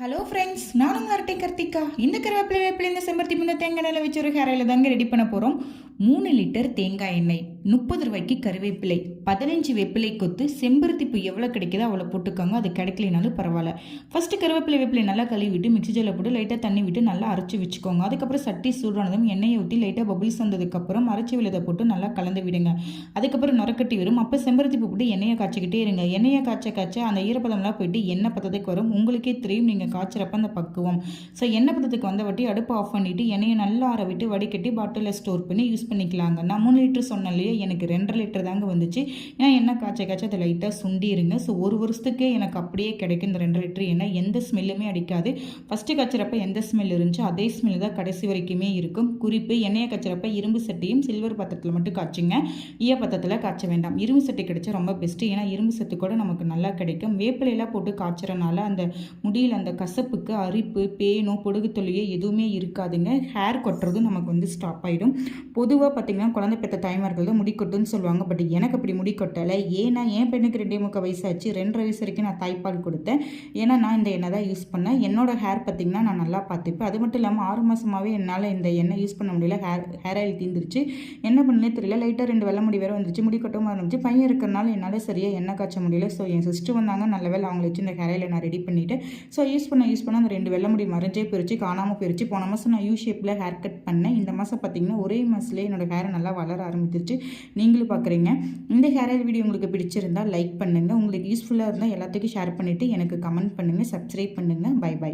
Hello friends, நானும் வரட்டை கார்த்திகா. இந்த கருவேப்பிலை இந்த செம்பருத்தி இந்த தேங்காய் எண்ணெயில் வச்சு ஒரு ஹேர் ஆயில் தாங்க ரெடி பண்ண போகிறோம். 3 லிட்டர் தேங்காய் எண்ணெய், 30 ரூபாய்க்கு கருவேப்பிலை, 15 வேப்பிலை கொத்து, செம்பருத்தி பூ எவ்வளோ கிடைக்குதோ அவ்வளோ போட்டுக்கோங்க. அது கிடைக்கலனாலும் பரவாயில்ல. ஃபஸ்ட்டு வேப்பிலை நல்லா கழுவி விட்டு மிக்ஸி ஜாரில் போட்டு லைட்டாக தண்ணி விட்டு நல்லா அரைச்சி வச்சுக்கோங்க. அதுக்கப்புறம் சட்டி சூடானதும் எண்ணெயை ஊற்றி லைட்டாக பபுள்ஸ் வந்ததுக்கப்புறம் அரைச்சி விழுதை போட்டு நல்லா கலந்து விடுங்க. அதுக்கப்புறம் நுரக்கட்டி வரும். அப்போ செம்பருத்தி பூ போட்டு எண்ணெயை காய்ச்சிக்கிட்டே இருங்க. எண்ணெயை காய்ச்ச அந்த ஈரப்பதம்லாம் போயிட்டு எண்ணெய் பதத்துக்கு வரும். உங்களுக்கே தெரியும் நீங்கள் காய்ச்சறப்ப அந்த பக்குவம். ஸோ எண்ணெய் பதத்துக்கு வந்த வட்டி அடுப்பு ஆஃப் பண்ணிவிட்டு எண்ணெயை நல்லா ஆற விட்டு வடிகட்டி பாட்டிலில் ஸ்டோர் பண்ணி யூஸ் பண்ணிக்கலாங்க. நான் 3 லிட்டர் சொன்னேன் இல்லையா, எனக்கு 2.5 லிட்டர் தாங்க வந்துச்சு. ஏன்னா எண்ணெய் காய்ச்ச அதை லைட்டாக சுண்டிடுங்க. ஸோ ஒரு வருஷத்துக்கே எனக்கு அப்படியே கிடைக்கும் இந்த 2.5 லிட்டர் எண்ணெய். எந்த ஸ்மெல்லுமே அடிக்காது. ஃபஸ்ட்டு காய்ச்சறப்ப எந்த ஸ்மெல் இருந்துச்சோ அதே ஸ்மெல் தான் கடைசி வரைக்குமே இருக்கும். குறிப்பு, எண்ணெயை காய்ச்சறப்ப இரும்பு சட்டியும் சில்வர் பாத்திரத்தில் மட்டும் காய்ச்சுங்க. ஈய பாத்திரத்தில் காய்ச்ச வேண்டாம். இரும்பு சட்டி கிடைச்சா ரொம்ப பெஸ்ட்டு. ஏன்னா இரும்பு சத்து கூட நமக்கு நல்லா கிடைக்கும். வேப்பிலையெல்லாம் போட்டு காய்ச்சறனால அந்த முடியில் அந்த கசப்புக்கு, அரிப்பு, பேனோ, பொடுகு தொல்லையோ எதுவுமே இருக்காதுங்க. ஹேர் கொட்டுறதும் நமக்கு ஸ்டாப் ஆகிடும். பொதுவாக பார்த்திங்கன்னா குழந்தை பெற்ற தாய்மார்கள் தான் முடி கொட்டுன்னு சொல்லுவாங்க. பட் எனக்கு அப்படி முடி கொட்டலை. ஏன்னா என் பெண்ணுக்கு 2.25 வயசாச்சு. 2.5 வயசு வரைக்கும் நான் தாய்ப்பால் கொடுத்தேன். ஏன்னா நான் இந்த எண்ணெய் தான் யூஸ் பண்ணேன். என்னோட ஹேர் பார்த்திங்கன்னா நான் நல்லா பார்த்துப்பேன். அது மட்டும் இல்லாமல் 6 மாதமாகவே என்னால் இந்த எண்ணெய் யூஸ் பண்ண முடியல. ஹேர் ஆயில் தீர்ந்துருச்சு. என்ன பண்ணே தெரியல. லைட்டாக 2 வெள்ளை முடி வேறு வந்துச்சு. முடி கொட்டவும் ஆரம்பிச்சு. பையன் இருக்கிறனால என்னால் சரியாக எண்ணெய் காய்ச்ச முடியல. ஸோ என் சிஸ்டர் வந்தாங்க. நல்ல வேலை அவங்கள வச்சு இந்த ஹேர் ஆயிலை நான் ரெடி பண்ணிவிட்டேன். ஸோ யூஸ் பண்ண அந்த 2 வெள்ளை முடி மறைஞ்சே போயிடுச்சு, காணாமல் போயிடுச்சு. போன மாதம் நான் யூ ஷேப்பில் ஹேர் கட் பண்ணேன். இந்த மாதம் பார்த்திங்கன்னா ஒரே மாதத்துலேயே என்னோடய ஹேரை நல்லா வளர ஆரம்பிச்சிருச்சு. நீங்களும் பார்க்குறீங்க. இந்த ஹேர் ஆயில் வீடியோ உங்களுக்கு பிடிச்சிருந்தால் லைக் பண்ணுங்கள். உங்களுக்கு யூஸ்ஃபுல்லாக இருந்தால் எல்லாத்துக்கும் ஷேர் பண்ணிவிட்டு எனக்கு கமெண்ட் பண்ணுங்கள், சப்ஸ்கிரைப் பண்ணுங்கள். பை.